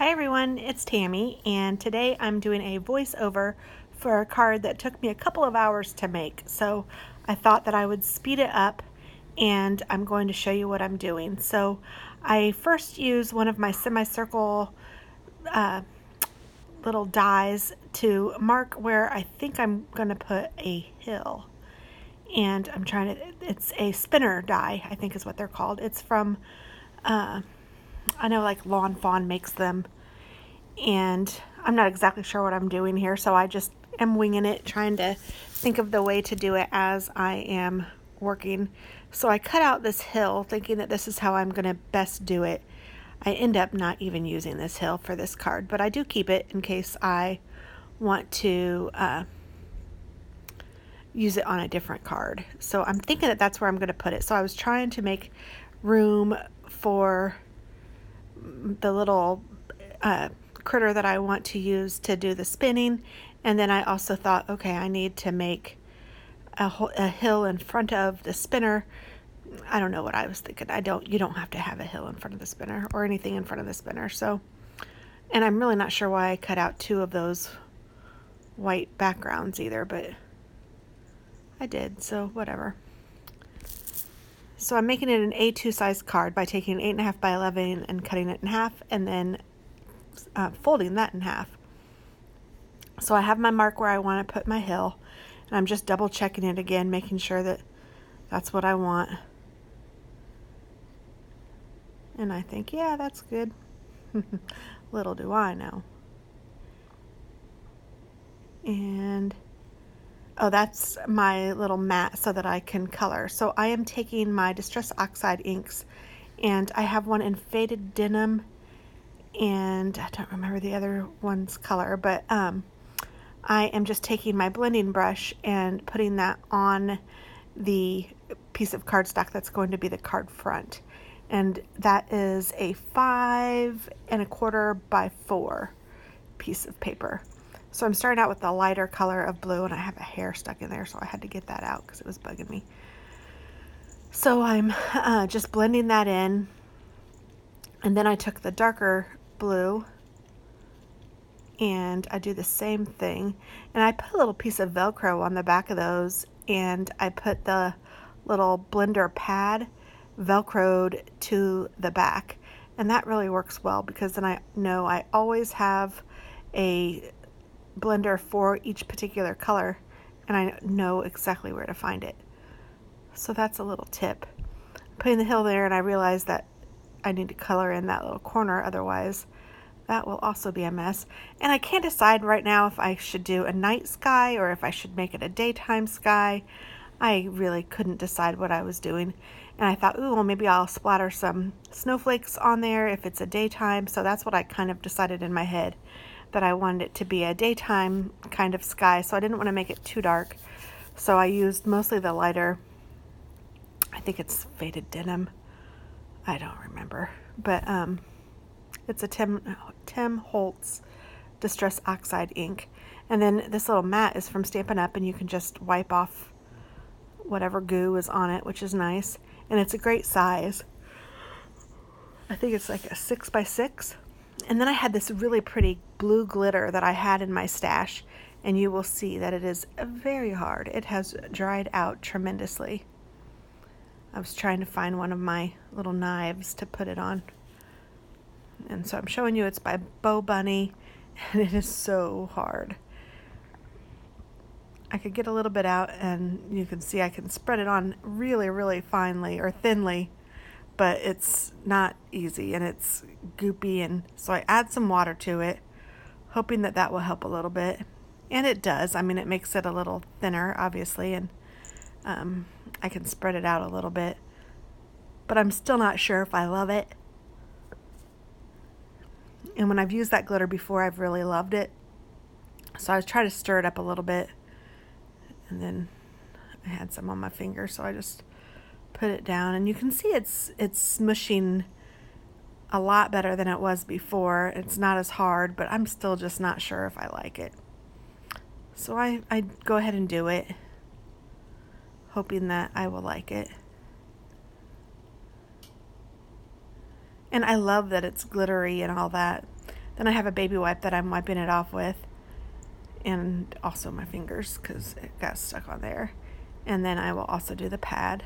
Hi everyone, it's Tammy, and today I'm doing a voiceover for a card that took me a couple of hours to make. So I thought that I would speed it up, and I'm going to show you what I'm doing. So I first use one of my semicircle little dies to mark where I think I'm going to put a hill. And it's a spinner die, I think is what they're called. It's from, I know like Lawn Fawn makes them, and I'm not exactly sure what I'm doing here, so I just am winging it, trying to think of the way to do it as I am working. So I cut out this hill thinking that this is how I'm going to best do it. I end up not even using this hill for this card, but I do keep it in case I want to use it on a different card. So I'm thinking that that's where I'm going to put it. So I was trying to make room for the little critter that I want to use to do the spinning, and then I also thought, okay, I need to make a hill in front of the spinner. I don't know what I was thinking. You don't have to have a hill in front of the spinner or anything in front of the spinner. So, and I'm really not sure why I cut out two of those white backgrounds either, but I did, so whatever. So I'm making it an A2 size card by taking 8.5 by 11 and cutting it in half, and then folding that in half. So I have my mark where I want to put my hill, and I'm just double checking it again, making sure that that's what I want. And I think, yeah, that's good. Little do I know. And oh, that's my little mat so that I can color. So I am taking my Distress Oxide inks, and I have one in Faded Denim, and I don't remember the other one's color, but I am just taking my blending brush and putting that on the piece of cardstock that's going to be the card front. And that is a 5.25 by 4 piece of paper. So I'm starting out with the lighter color of blue, and I have a hair stuck in there, so I had to get that out because it was bugging me. So I'm just blending that in, and then I took the darker blue and I do the same thing, and I put a little piece of Velcro on the back of those, and I put the little blender pad Velcroed to the back, and that really works well because then I know I always have a blender for each particular color, and I know exactly where to find it. So that's a little tip. Putting the hill there, and I realize that I need to color in that little corner, otherwise that will also be a mess. And I can't decide right now if I should do a night sky or if I should make it a daytime sky. I really couldn't decide what I was doing. And I thought, ooh, well, maybe I'll splatter some snowflakes on there if it's a daytime. So that's what I kind of decided in my head, that I wanted it to be a daytime kind of sky. So I didn't want to make it too dark. So I used mostly the lighter, I think it's Faded Denim. I don't remember. But it's a Tim Holtz Distress Oxide ink. And then this little mat is from Stampin' Up, and you can just wipe off whatever goo is on it, which is nice. And it's a great size. I think it's like a 6 by 6. And then I had this really pretty blue glitter that I had in my stash, and you will see that it is very hard. It has dried out tremendously. I was trying to find one of my little knives to put it on. And so I'm showing you it's by Bo Bunny, and it is so hard. I could get a little bit out, and you can see I can spread it on really, really finely or thinly, but it's not easy, and it's goopy, and so I add some water to it, hoping that that will help a little bit. And it does. I mean, it makes it a little thinner, obviously, and I can spread it out a little bit, but I'm still not sure if I love it. And when I've used that glitter before, I've really loved it. So I was trying to stir it up a little bit, and then I had some on my finger, so I just put it down, and you can see it's smushing a lot better than it was before. It's not as hard, but I'm still just not sure if I like it. So I go ahead and do it, hoping that I will like it. And I love that it's glittery and all that. Then I have a baby wipe that I'm wiping it off with, and also my fingers because it got stuck on there. And then I will also do the pad.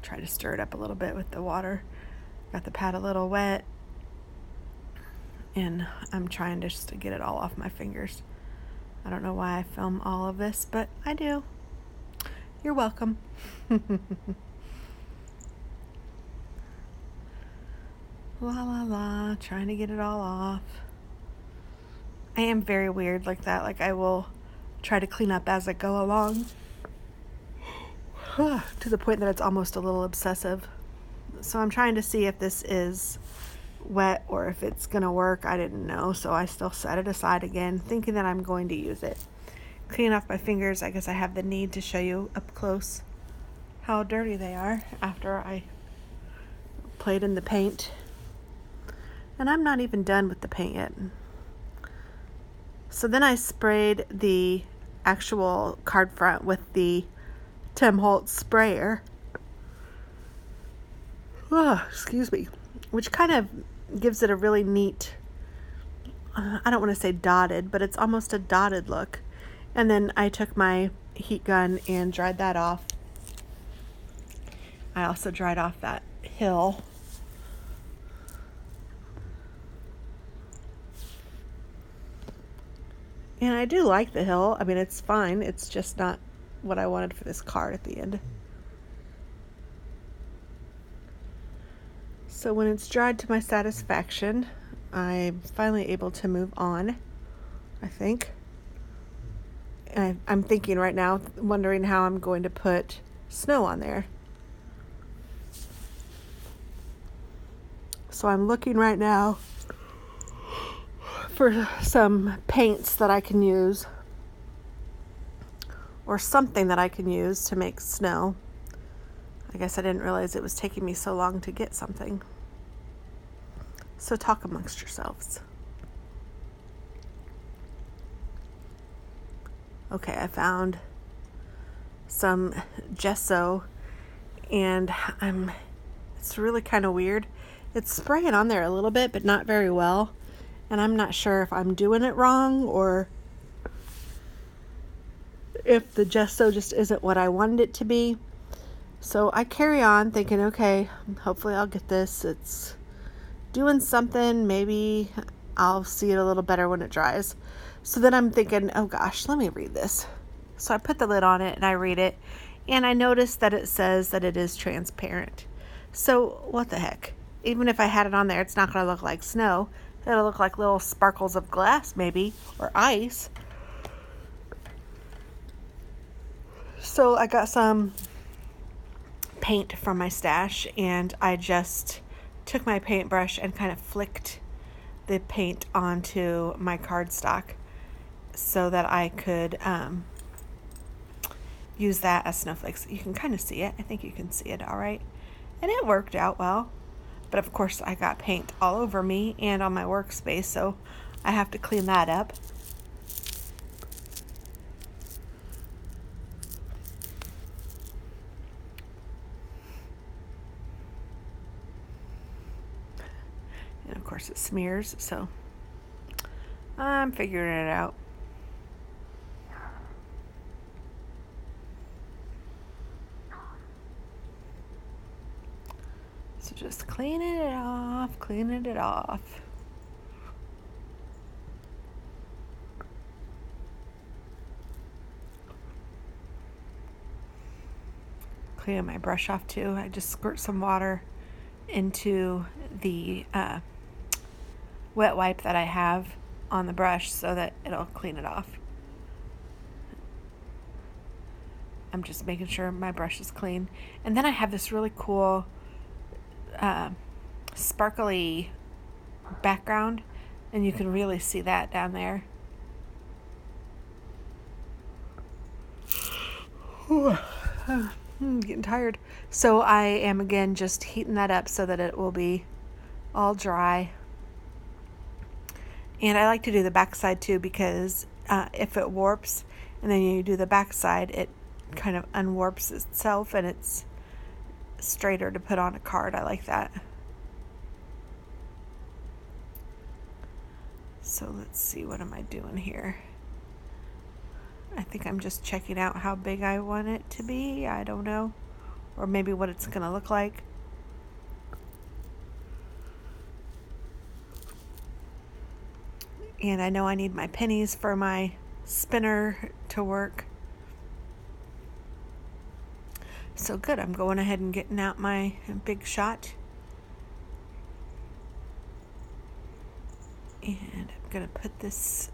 Try to stir it up a little bit with the water. Got the pad a little wet, and I'm trying just to get it all off my fingers. I don't know why I film all of this, but I do. You're welcome. La la la, trying to get it all off. I am very weird like that. Like, I will try to clean up as I go along to the point that it's almost a little obsessive. So I'm trying to see if this is wet or if it's gonna work. I didn't know, so I still set it aside again, thinking that I'm going to use it. Cleaning off my fingers, I guess I have the need to show you up close how dirty they are after I played in the paint. And I'm not even done with the paint yet. So then I sprayed the actual card front with the Tim Holtz sprayer. Oh, excuse me. Which kind of gives it a really neat, I don't want to say dotted, but it's almost a dotted look. And then I took my heat gun and dried that off. I also dried off that hill. And I do like the hill. I mean, it's fine. It's just not what I wanted for this card at the end. So when it's dried to my satisfaction, I'm finally able to move on, I think. And I'm thinking right now, wondering how I'm going to put snow on there. So I'm looking right now for some paints that I can use, or something that I can use to make snow. I guess I didn't realize it was taking me so long to get something. So talk amongst yourselves. Okay, I found some gesso, and it's really kind of weird. It's spraying on there a little bit, but not very well. And I'm not sure if I'm doing it wrong or if the gesso just isn't what I wanted it to be. So I carry on thinking, okay, hopefully I'll get this. It's doing something. Maybe I'll see it a little better when it dries. So then I'm thinking, oh gosh, let me read this. So I put the lid on it and I read it, and I noticed that it says that it is transparent. So what the heck? Even if I had it on there, it's not going to look like snow. It'll look like little sparkles of glass maybe, or ice. So I got some paint from my stash, and I just took my paintbrush and kind of flicked the paint onto my cardstock so that I could use that as snowflakes. You can kind of see it. I think you can see it all right. And it worked out well. But of course I got paint all over me and on my workspace, so I have to clean that up. And of course it smears, so I'm figuring it out. So just cleaning it off, cleaning it off. Cleaning my brush off too. I just squirt some water into the wet wipe that I have on the brush so that it'll clean it off. I'm just making sure my brush is clean. And then I have this really cool sparkly background, and you can really see that down there. I'm getting tired. So I am again just heating that up so that it will be all dry. And I like to do the backside too, because if it warps and then you do the backside, it kind of unwarps itself, and it's straighter to put on a card. I like that. So let's see, what am I doing here? I think I'm just checking out how big I want it to be. I don't know. Or maybe what it's going to look like. And I know I need my pennies for my spinner to work. So good, I'm going ahead and getting out my big shot. And I'm going to put this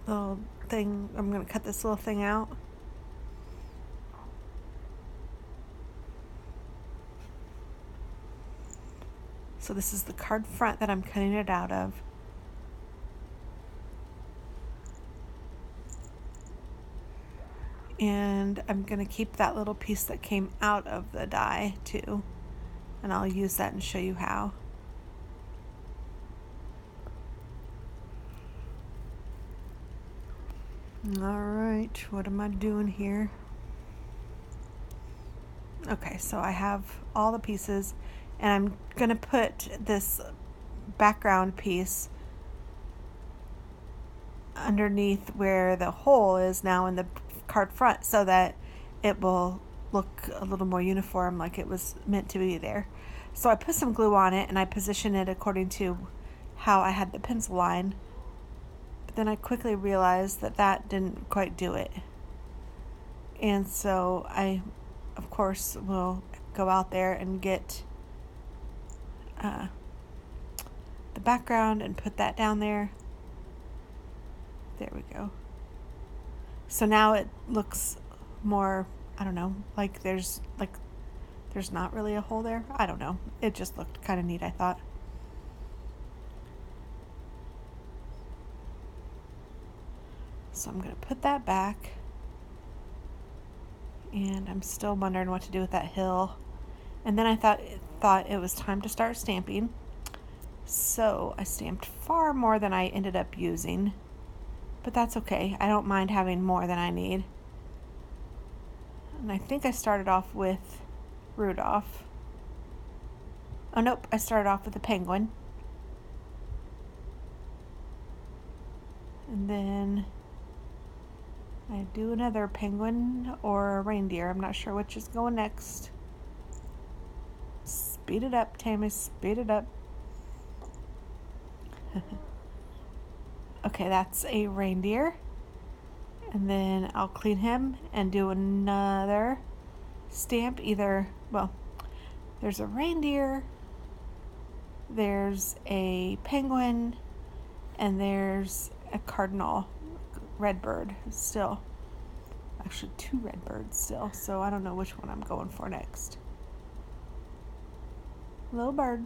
little thing, I'm going to cut this little thing out. So this is the card front that I'm cutting it out of. And I'm going to keep that little piece that came out of the die too. And I'll use that and show you how. Alright, what am I doing here? Okay, so I have all the pieces, and I'm going to put this background piece underneath where the hole is now in the card front so that it will look a little more uniform, like it was meant to be there. So I put some glue on it and I position it according to how I had the pencil line. But then I quickly realized that that didn't quite do it. And so I, of course, will go out there and get the background and put that down there. There we go. So now it looks more, I don't know, like there's not really a hole there. I don't know. It just looked kind of neat, I thought. So I'm going to put that back. And I'm still wondering what to do with that hill. And then I thought it was time to start stamping. So I stamped far more than I ended up using. But that's okay. I don't mind having more than I need. And I think I started off with Rudolph. Oh, nope. I started off with the penguin. And then I do another penguin or a reindeer. I'm not sure which is going next. Speed it up, Tammy. Speed it up. Okay, that's a reindeer. And then I'll clean him and do another stamp. There's a reindeer, there's a penguin, and there's a cardinal redbird still. Actually, 2 redbirds still, so I don't know which one I'm going for next. Little bird.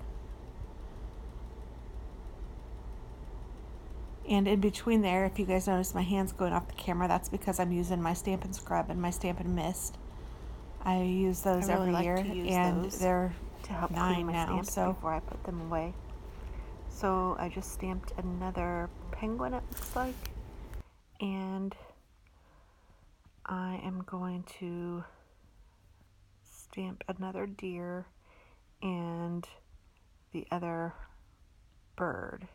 And in between there, if you guys notice my hands going off the camera, that's because I'm using my Stampin' Scrub and my Stampin' Mist. I use those every year, and they're to help 9 clean my now, stamps so before I put them away. So I just stamped another penguin, it looks like, and I am going to stamp another deer and the other bird.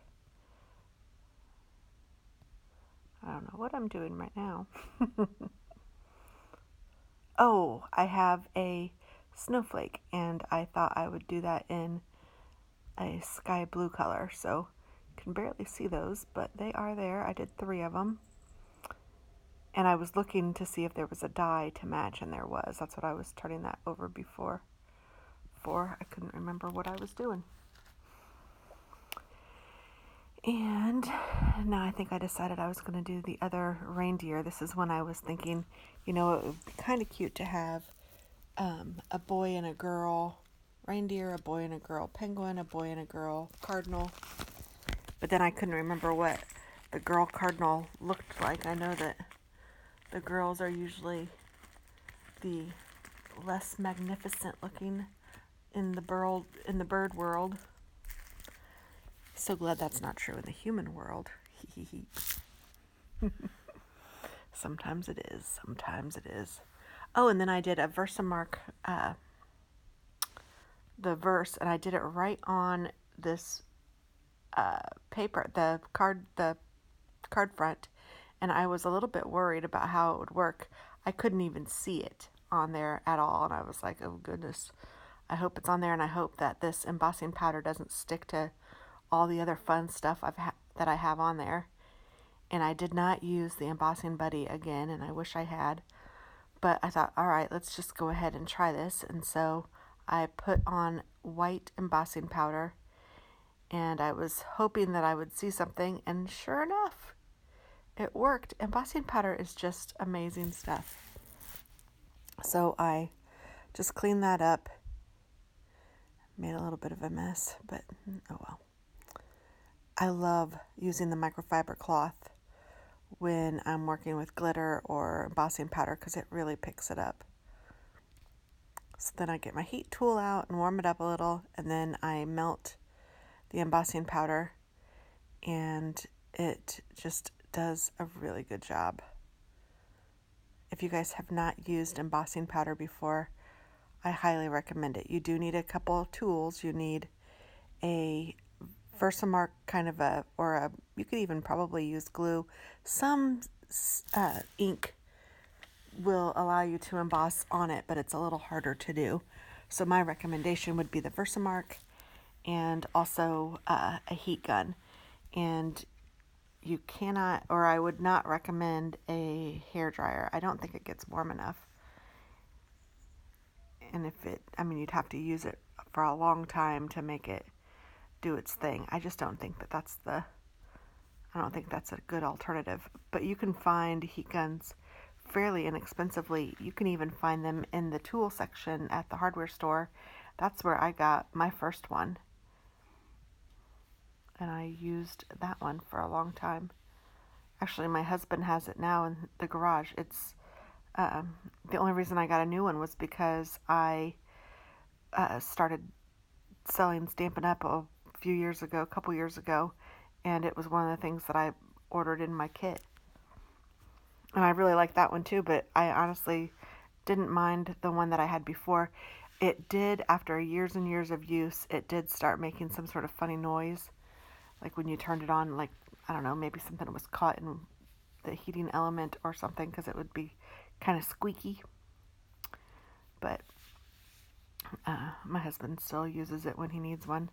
I don't know what I'm doing right now. Oh, I have a snowflake, and I thought I would do that in a sky blue color, so you can barely see those, but they are there. I did 3 of them, and I was looking to see if there was a die to match, and there was. That's what I was turning that over before. I couldn't remember what I was doing. And now I think I decided I was going to do the other reindeer. This is when I was thinking, it would be kind of cute to have a boy and a girl reindeer, a boy and a girl penguin, a boy and a girl cardinal. But then I couldn't remember what the girl cardinal looked like. I know that the girls are usually the less magnificent looking in the bird world. So glad that's not true in the human world. Sometimes it is. Oh, and then I did a Versamark, the verse, and I did it right on this paper, the card front, and I was a little bit worried about how it would work. I couldn't even see it on there at all, and I was like, oh goodness, I hope it's on there, and I hope that this embossing powder doesn't stick to all the other fun stuff that I have on there. And I did not use the embossing buddy again, and I wish I had. But I thought, all right, let's just go ahead and try this. And so I put on white embossing powder, and I was hoping that I would see something, and sure enough, it worked. Embossing powder is just amazing stuff. So I just cleaned that up. Made a little bit of a mess, but oh well. I love using the microfiber cloth when I'm working with glitter or embossing powder because it really picks it up. So then I get my heat tool out and warm it up a little, and then I melt the embossing powder, and it just does a really good job. If you guys have not used embossing powder before, I highly recommend it. You do need a couple tools. You need a Versamark kind of you could even probably use glue. Some ink will allow you to emboss on it, but it's a little harder to do. So my recommendation would be the Versamark, and also a heat gun. And you cannot, or I would not recommend a hair dryer. I don't think it gets warm enough. And you'd have to use it for a long time to make it do its thing. I just don't think I don't think that's a good alternative. But you can find heat guns fairly inexpensively. You can even find them in the tool section at the hardware store. That's where I got my first one. And I used that one for a long time. Actually, my husband has it now in the garage. It's the only reason I got a new one was because I started selling Stampin' Up! A couple years ago, and it was one of the things that I ordered in my kit. And I really like that one too, but I honestly didn't mind the one that I had before. It did, after years and years of use, it did start making some sort of funny noise. Like when you turned it on, like, I don't know, maybe something was caught in the heating element or something, because it would be kind of squeaky. But my husband still uses it when he needs one.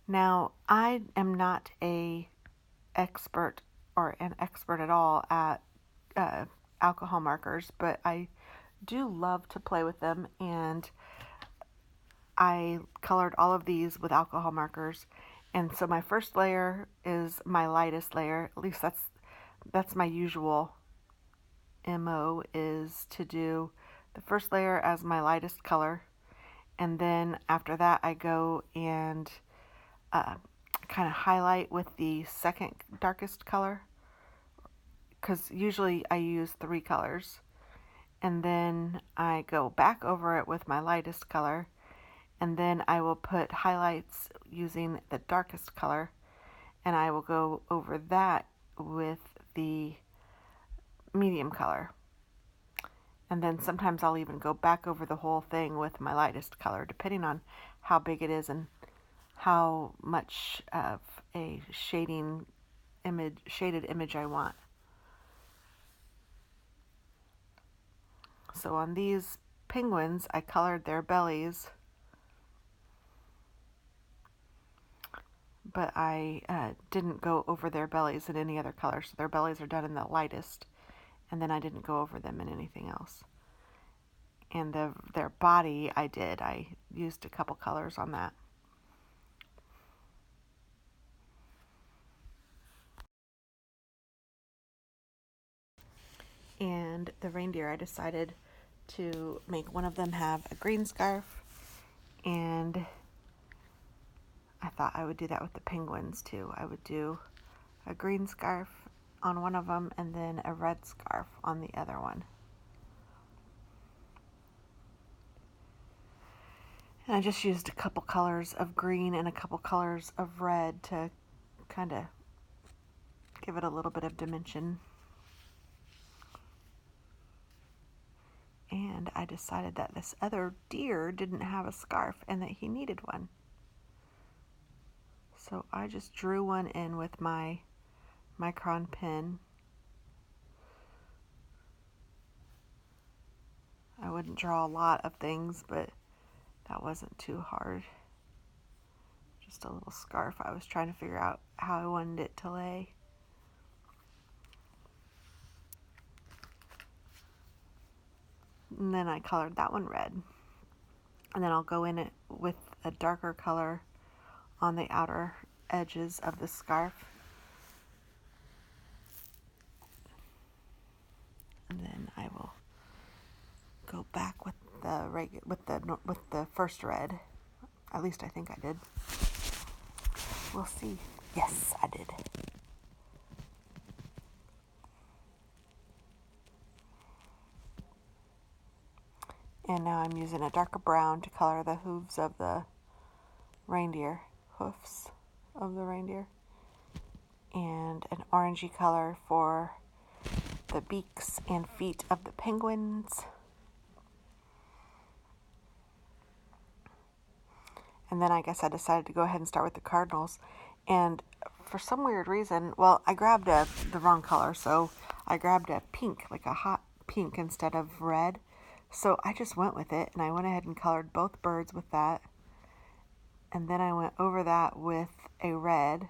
Now, I am not an expert at all at alcohol markers, but I do love to play with them, and I colored all of these with alcohol markers. And so my first layer is my lightest layer. At least that's my usual MO, is to do the first layer as my lightest color, and then after that I go and kind of highlight with the second darkest color, because usually I use 3 colors, and then I go back over it with my lightest color, and then I will put highlights using the darkest color, and I will go over that with the medium color. And then sometimes I'll even go back over the whole thing with my lightest color, depending on how big it is and how much of a shaded image I want. So on these penguins, I colored their bellies, but I didn't go over their bellies in any other color. So their bellies are done in the lightest, and then I didn't go over them in anything else. And their body, I used a couple colors on that. And the reindeer, I decided to make one of them have a green scarf, and I thought I would do that with the penguins too. I would do a green scarf on one of them and then a red scarf on the other one. And I just used a couple colors of green and a couple colors of red to kind of give it a little bit of dimension. And And I decided that this other deer didn't have a scarf and that he needed one. So I just drew one in with my micron pen. I wouldn't draw a lot of things, but that wasn't too hard. Just a little scarf. I was trying to figure out how I wanted it to lay. And then I colored that one red. And then I'll go in it with a darker color on the outer edges of the scarf. And then I will go back with the first red. At least I think I did. We'll see. Yes, I did. And now I'm using a darker brown to color the hooves of the reindeer, hoofs of the reindeer, and an orangey color for the beaks and feet of the penguins. And then I guess I decided to go ahead and start with the cardinals. And for some weird reason, well, I grabbed the wrong color, so I grabbed a pink, like a hot pink instead of red. So I just went with it, and I went ahead and colored both birds with that. And then I went over that with a red,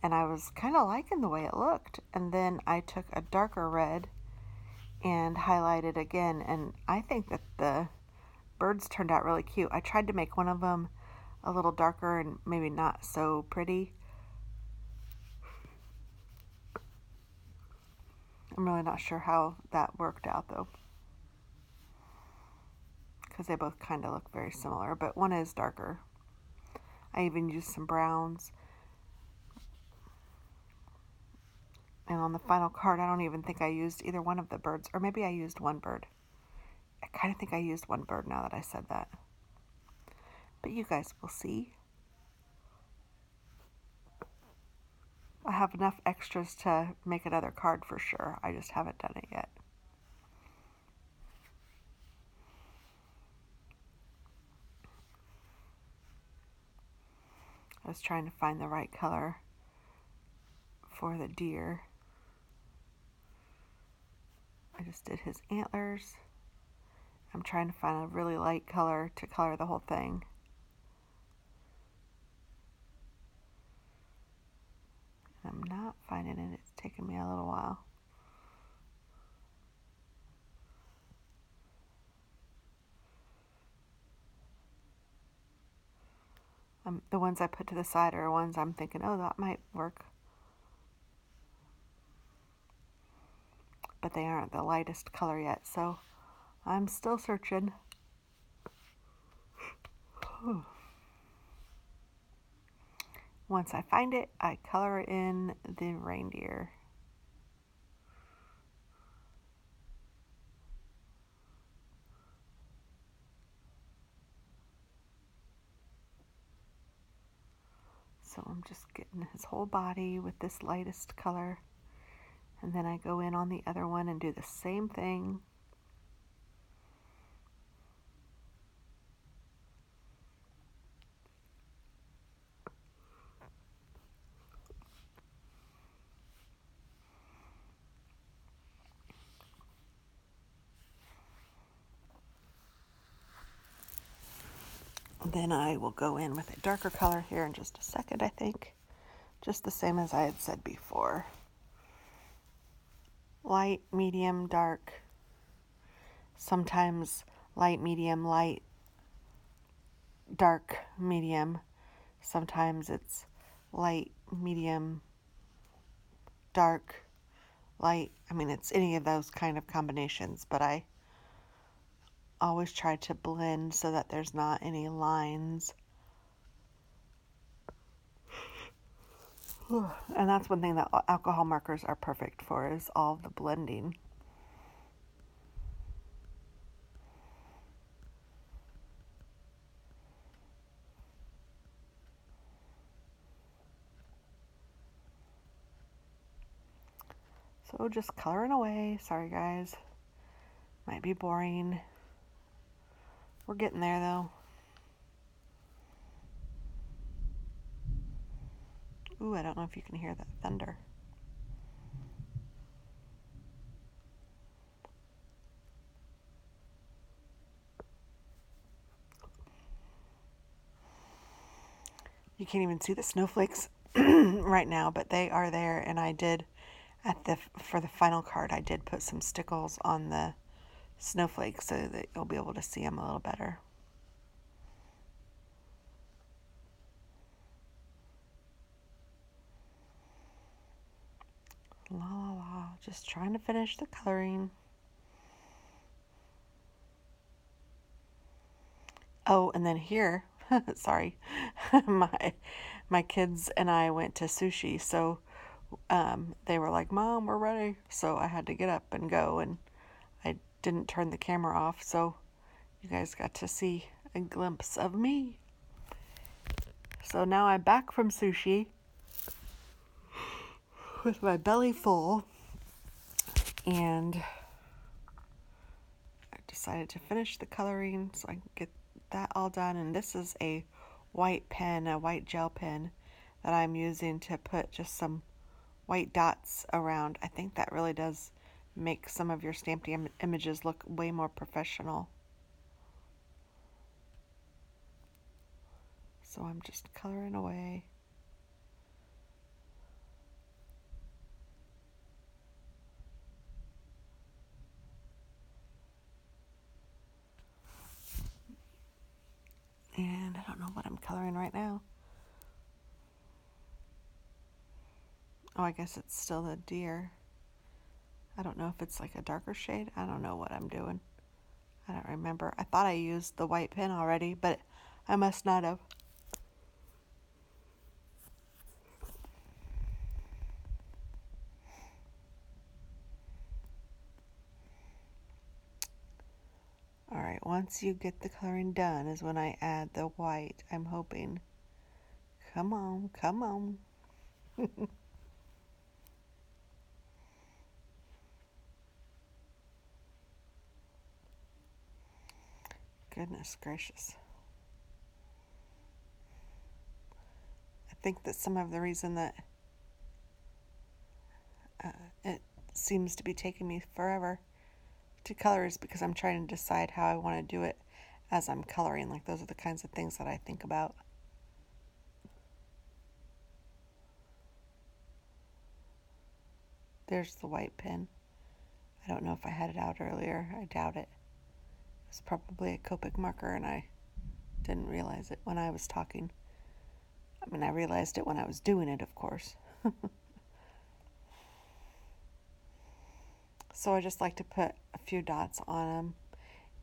and I was kind of liking the way it looked. And then I took a darker red and highlighted again, and I think that the birds turned out really cute. I tried to make one of them a little darker and maybe not so pretty. I'm really not sure how that worked out though, because they both kind of look very similar, but one is darker. I even used some browns. And on the final card, I don't even think I used either one of the birds, or maybe I used one bird. I kind of think I used one bird now that I said that. But you guys will see. I have enough extras to make another card for sure. I just haven't done it yet. I was trying to find the right color for the deer. I just did his antlers. I'm trying to find a really light color to color the whole thing. I'm not finding it. It's taken me a little while. The ones I put to the side are ones I'm thinking, oh, that might work. But they aren't the lightest color yet, so I'm still searching. Once I find it, I color in the reindeer. So I'm just getting his whole body with this lightest color. And then I go in on the other one and do the same thing. Then I will go in with a darker color here in just a second, I think. Just the same as I had said before. Light, medium, dark. Sometimes light, medium, light, dark, medium. Sometimes it's light, medium, dark, light. I mean, it's any of those kind of combinations, but I always try to blend so that there's not any lines. And that's one thing that alcohol markers are perfect for, is all the blending. So just coloring away. Sorry guys. Might be boring. We're getting there though. Ooh, I don't know if you can hear that thunder. You can't even see the snowflakes right now, but they are there. And I did for the final card, I did put some stickles on the snowflakes so that you'll be able to see them a little better. La la la, just trying to finish the coloring. Oh, and then here, sorry, my kids and I went to sushi, so they were like, "Mom, we're ready." So I had to get up and go, and I didn't turn the camera off, so you guys got to see a glimpse of me. So now I'm back from sushi with my belly full, and I decided to finish the coloring so I can get that all done. And this is a white pen, a white gel pen that I'm using to put just some white dots around. I think that really does make some of your stamped images look way more professional. So I'm just coloring away. And I don't know what I'm coloring right now. Oh, I guess it's still the deer. I don't know if it's like a darker shade. I don't know what I'm doing. I don't remember. I thought I used the white pen already, but I must not have. Alright, once you get the coloring done is when I add the white, I'm hoping. Come on, come on. Goodness gracious. I think that some of the reason that it seems to be taking me forever to color is because I'm trying to decide how I want to do it as I'm coloring. Like, those are the kinds of things that I think about. There's the white pen. I don't know if I had it out earlier. I doubt it. It's probably a Copic marker and I didn't realize it when I was talking. I mean, I realized it when I was doing it, of course. So I just like to put a few dots on them.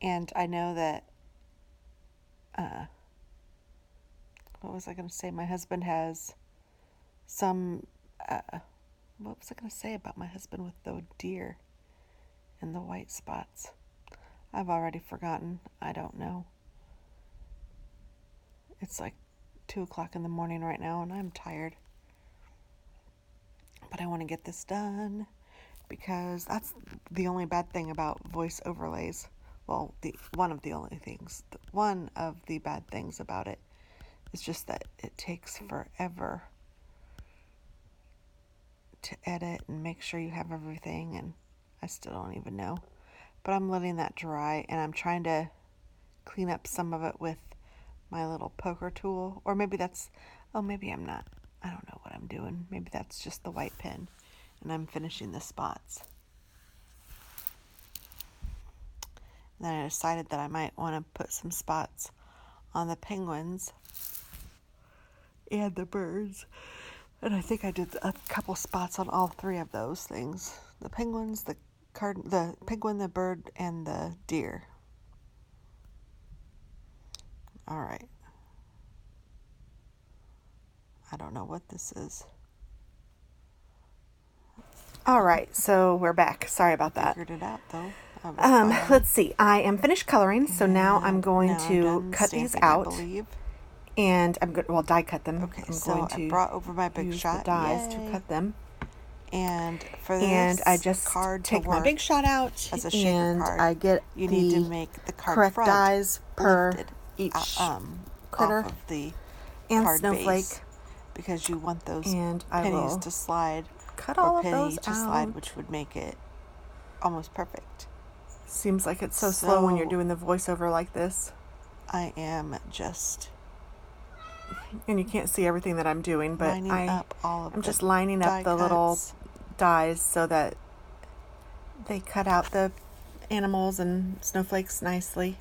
And I know that, what was I going to say? My husband has some, what was I going to say about my husband with the deer and the white spots? I've already forgotten. I don't know. It's like 2 o'clock in the morning right now and I'm tired. But I want to get this done because that's the only bad thing about voice overlays. Well, one of the bad things about it is just that it takes forever to edit and make sure you have everything, and I still don't even know. But I'm letting that dry, and I'm trying to clean up some of it with my little poker tool. Or maybe maybe I'm not. I don't know what I'm doing. Maybe that's just the white pen, and I'm finishing the spots. And then I decided that I might want to put some spots on the penguins and the birds. And I think I did a couple spots on all three of those things. The penguins, the penguin, the bird, and the deer. Alright. I don't know what this is. Alright, so we're back. Sorry about that. Figured it out though. Let's see. I am finished coloring, so now I'm going to cut these out. I believe. And I'm going to, die cut them. Okay, I'm so going to I brought over my big use shot. the dies Yay. to cut them. And for And I this just card to take my work big shot out as a shaker and card, I get you need to the make the card correct front dies per lifted each off critter of the and card snowflake. base, because you want those And I pennies will to slide, cut or all of penny those to slide, out. which would make it almost perfect. Seems like it's so slow when you're doing the voiceover like this. I am just and you can't see everything that I'm doing, but I'm just lining up the little dies so that they cut out the animals and snowflakes nicely.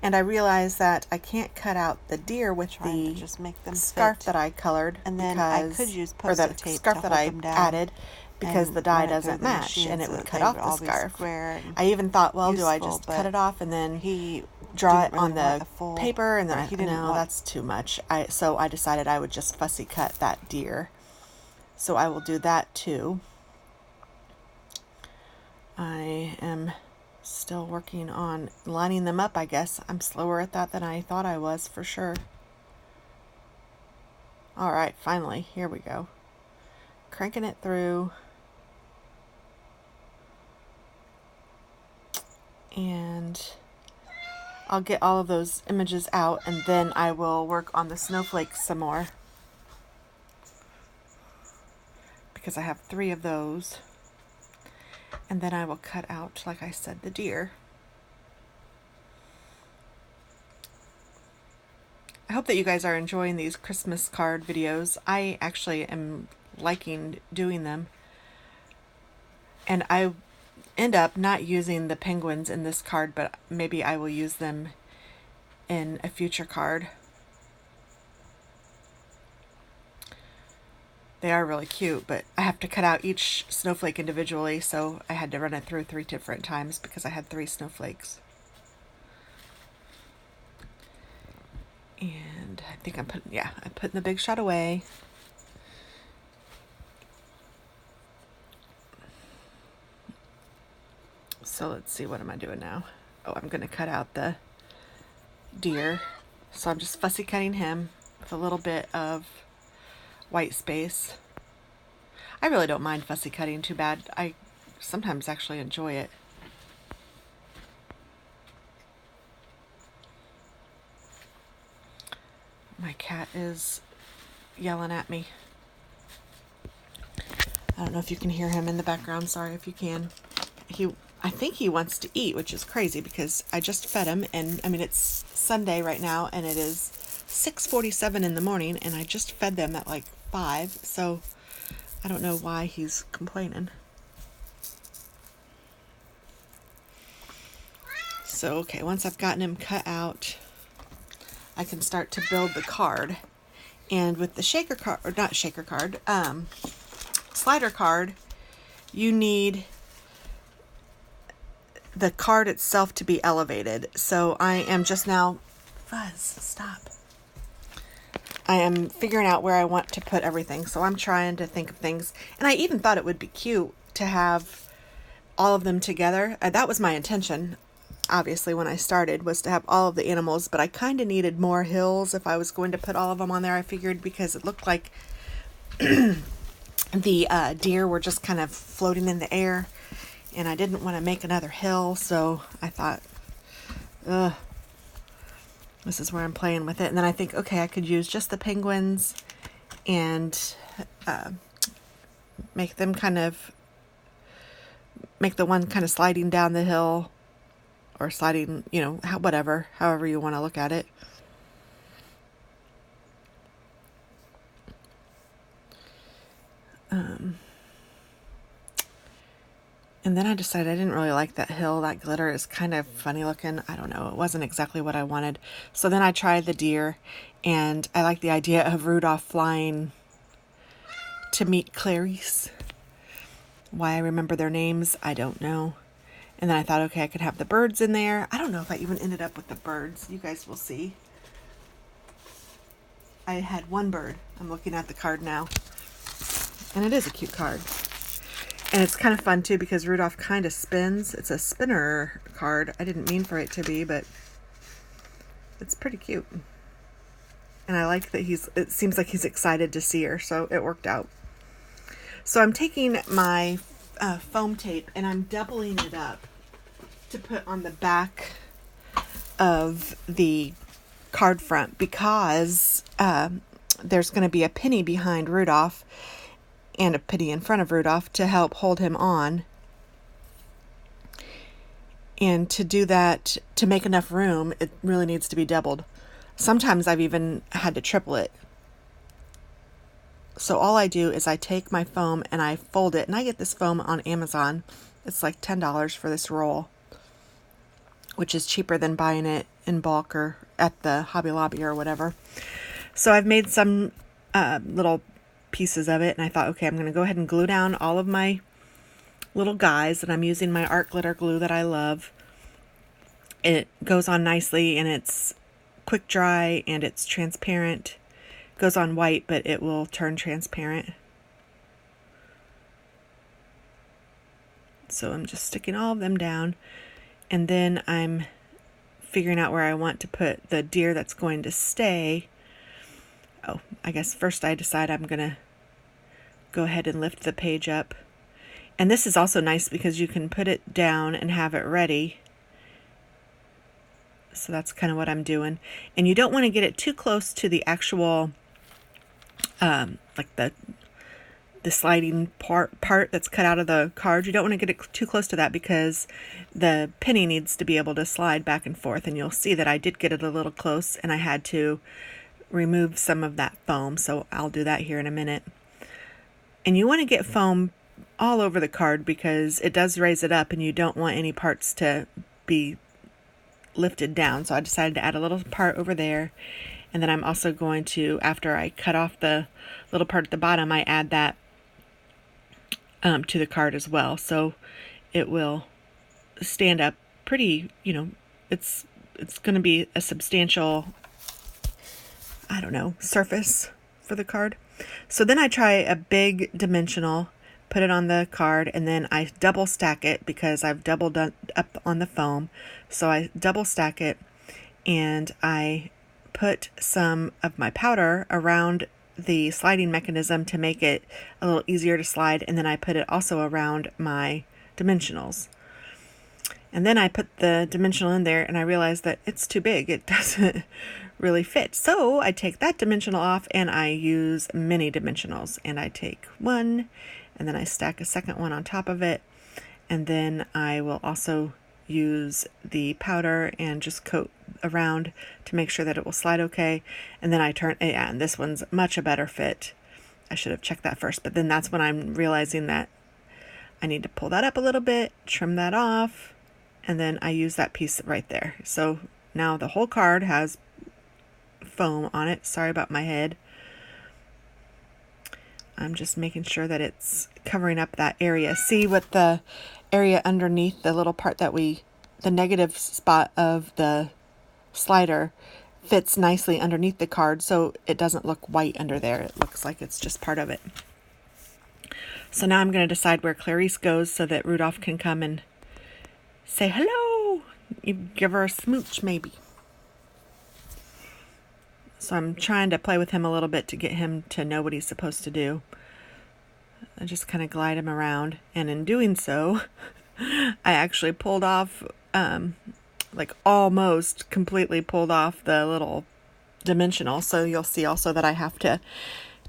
And I realized that I can't cut out the deer with the just make them scarf fit. that I colored, And then I could use or the Post-it tape scarf to that hold I them down added, because the die run it through doesn't the match machine and it so would that cut they off would the all be scarf. square and I even thought, well, do I useful, just cut it off and then he draw it didn't on really the want paper? And then he didn't no, want- that's too much. So I decided I would just fussy cut that deer. So I will do that too. I am still working on lining them up, I guess. I'm slower at that than I thought I was, for sure. All right, finally, here we go. Cranking it through. And I'll get all of those images out, and then I will work on the snowflakes some more, because I have 3 of those. And then I will cut out, like I said, the deer. I hope that you guys are enjoying these Christmas card videos. I actually am liking doing them. And I end up not using the penguins in this card, but maybe I will use them in a future card. They are really cute, but I have to cut out each snowflake individually, so I had to run it through 3 different times because I had 3 snowflakes. And I think I'm putting the big shot away. So let's see, what am I doing now? Oh, I'm going to cut out the deer. So I'm just fussy cutting him with a little bit of white space. I really don't mind fussy cutting too bad. I sometimes actually enjoy it. My cat is yelling at me. I don't know if you can hear him in the background. Sorry if you can. I think he wants to eat, which is crazy because I just fed him, and I mean, it's Sunday right now and it is 6:47 in the morning, and I just fed them at like 5, so I don't know why he's complaining. So okay, once I've gotten him cut out, I can start to build the card. And with the shaker card, or not shaker card, slider card, you need the card itself to be elevated. So I am just now, Fuzz, stop. I am figuring out where I want to put everything. So I'm trying to think of things. And I even thought it would be cute to have all of them together. That was my intention, obviously, when I started, was to have all of the animals. But I kind of needed more hills if I was going to put all of them on there, I figured, because it looked like the deer were just kind of floating in the air. And I didn't want to make another hill, so I thought, this is where I'm playing with it. And then I think, okay, I could use just the penguins and make the one kind of sliding down the hill, or sliding, however you want to look at it. And then I decided I didn't really like that hill. That glitter is kind of funny looking. I don't know. It wasn't exactly what I wanted. So then I tried the deer, and I like the idea of Rudolph flying to meet Clarice. Why I remember their names, I don't know. And then I thought, okay, I could have the birds in there. I don't know if I even ended up with the birds. You guys will see. I had one bird. I'm looking at the card now. And it is a cute card. And it's kind of fun too because Rudolph kind of spins. It's a spinner card. I didn't mean for it to be, but it's pretty cute. And I like that it seems like he's excited to see her, so it worked out. So I'm taking my foam tape and I'm doubling it up to put on the back of the card front because there's going to be a penny behind Rudolph and a penny in front of Rudolph to help hold him on. And to do that, to make enough room, it really needs to be doubled. Sometimes I've even had to triple it. So all I do is I take my foam and I fold it, and I get this foam on Amazon. It's like $10 for this roll, which is cheaper than buying it in bulk or at the Hobby Lobby or whatever. So I've made some little pieces of it, and I thought, okay, I'm going to go ahead and glue down all of my little guys, and I'm using my art glitter glue that I love. It goes on nicely, and it's quick dry, and it's transparent. It goes on white, but it will turn transparent. So I'm just sticking all of them down, and then I'm figuring out where I want to put the deer that's going to stay. Oh, I guess first I decide I'm going to go ahead and lift the page up. And this is also nice because you can put it down and have it ready. So that's kind of what I'm doing. And you don't want to get it too close to the actual, like the sliding part that's cut out of the card. You don't want to get it too close to that because the penny needs to be able to slide back and forth. And you'll see that I did get it a little close and I had to remove some of that foam. So I'll do that here in a minute. And you want to get foam all over the card because it does raise it up and you don't want any parts to be lifted down. So I decided to add a little part over there. And then I'm also going to, after I cut off the little part at the bottom, I add that to the card as well. So it will stand up pretty, it's going to be a substantial, I don't know, surface for the card. So then I try a big dimensional, put it on the card, and then I double stack it because I've doubled up on the foam. So I double stack it and I put some of my powder around the sliding mechanism to make it a little easier to slide, and then I put it also around my dimensionals. And then I put the dimensional in there and I realized that it's too big. It doesn't really fit. So I take that dimensional off and I use mini dimensionals. And I take one and then I stack a second one on top of it. And then I will also use the powder and just coat around to make sure that it will slide okay. And then I turn, and this one's much a better fit. I should have checked that first. But then that's when I'm realizing that I need to pull that up a little bit, trim that off. And then I use that piece right there. So now the whole card has foam on it. Sorry about my head. I'm just making sure that it's covering up that area. See what the area underneath the little part that the negative spot of the slider fits nicely underneath the card so it doesn't look white under there. It looks like it's just part of it. So now I'm going to decide where Clarice goes so that Rudolph can come and say hello. You give her a smooch maybe. So I'm trying to play with him a little bit to get him to know what he's supposed to do. I just kind of glide him around, and in doing so, I actually pulled off, like almost completely pulled off the little dimensional. So you'll see also that I have to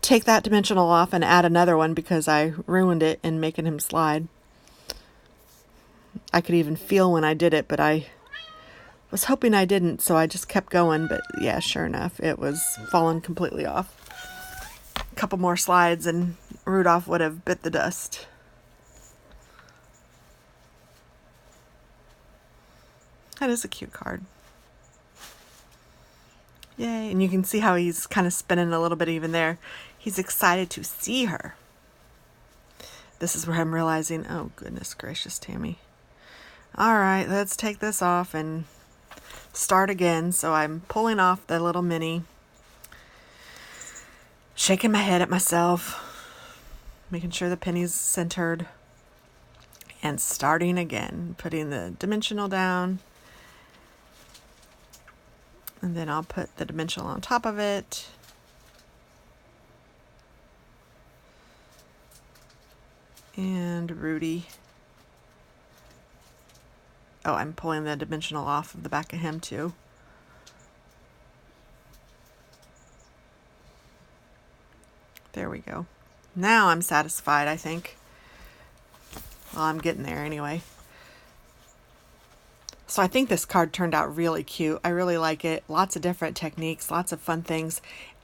take that dimensional off and add another one because I ruined it in making him slide. I could even feel when I did it, but I was hoping I didn't, so I just kept going. But yeah, sure enough, it was falling completely off. A couple more slides and Rudolph would have bit the dust. That is a cute card. Yay, and you can see how he's kind of spinning a little bit even there. He's excited to see her. This is where I'm realizing, oh goodness gracious, Tammy. All right, let's take this off and start again. So I'm pulling off the little mini, shaking my head at myself, making sure the penny's centered, and starting again, putting the dimensional down, and then I'll put the dimensional on top of it. And Rudy. Oh, I'm pulling the dimensional off of the back of him too. There we go. Now I'm satisfied, I think. Well, I'm getting there anyway. So I think this card turned out really cute. I really like it. Lots of different techniques, lots of fun things.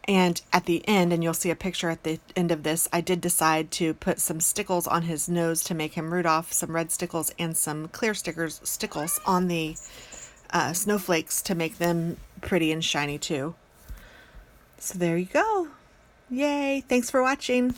And at the end, and you'll see a picture at the end of this, I did decide to put some stickles on his nose to make him Rudolph, some red stickles and some clear stickles on the snowflakes to make them pretty and shiny too. So there you go. Yay. Thanks for watching.